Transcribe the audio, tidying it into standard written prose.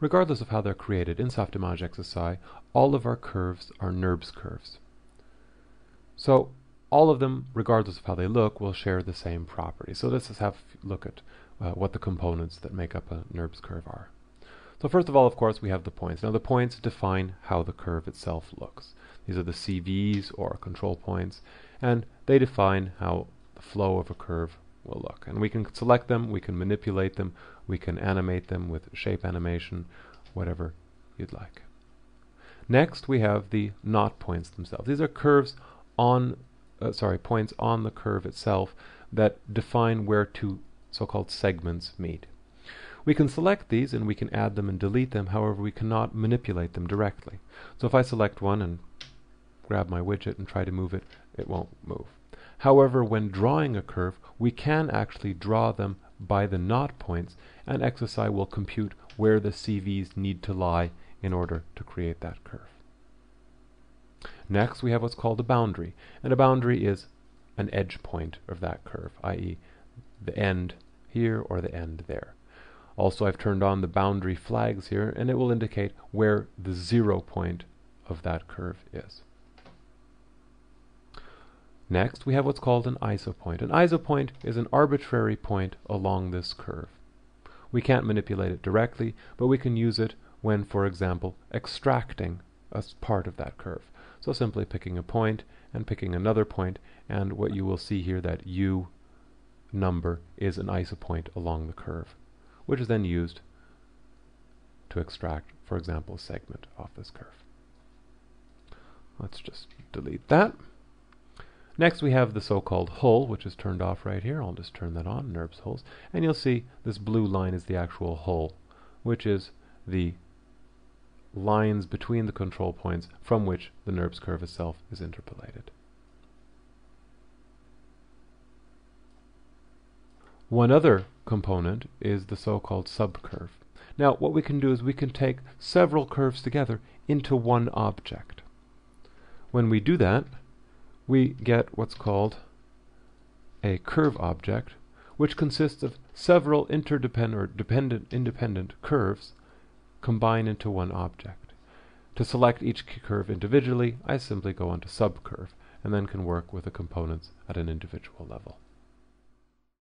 Regardless of how they're created in soft-image XSI, all of our curves are NURBS curves. So all of them, regardless of how they look, will share the same property. So let's just have a look at what the components that make up a NURBS curve are. So first of all, of course, we have the points. Now the points define how the curve itself looks. These are the CVs, or control points, and they define how the flow of a curve will look. And we can select them, we can manipulate them, we can animate them with shape animation, whatever you'd like. Next, we have the knot points themselves. These are curves on, points on the curve itself that define where two so-called segments meet. We can select these and we can add them and delete them, however we cannot manipulate them directly. So if I select one and grab my widget and try to move it, it won't move. However, when drawing a curve, we can actually draw them by the knot points, and XSI will compute where the CVs need to lie in order to create that curve. Next, we have what's called a boundary, and a boundary is an edge point of that curve, i.e. the end here or the end there. Also, I've turned on the boundary flags here, and it will indicate where the 0 point of that curve is. Next, we have what's called an isopoint. An isopoint is an arbitrary point along this curve. We can't manipulate it directly, but we can use it when, for example, extracting a part of that curve. So simply picking a point and picking another point, and what you will see here, that U number is an isopoint along the curve, which is then used to extract, for example, a segment off this curve. Let's just delete that. Next, we have the so-called hull, which is turned off right here. I'll just turn that on, NURBS hulls. And you'll see this blue line is the actual hull, which is the lines between the control points from which the NURBS curve itself is interpolated. One other component is the so-called subcurve. Now, what we can do is we can take several curves together into one object. When we do that, we get what's called a curve object, which consists of several independent curves combined into one object. To select each curve individually, I simply go onto Subcurve and then can work with the components at an individual level.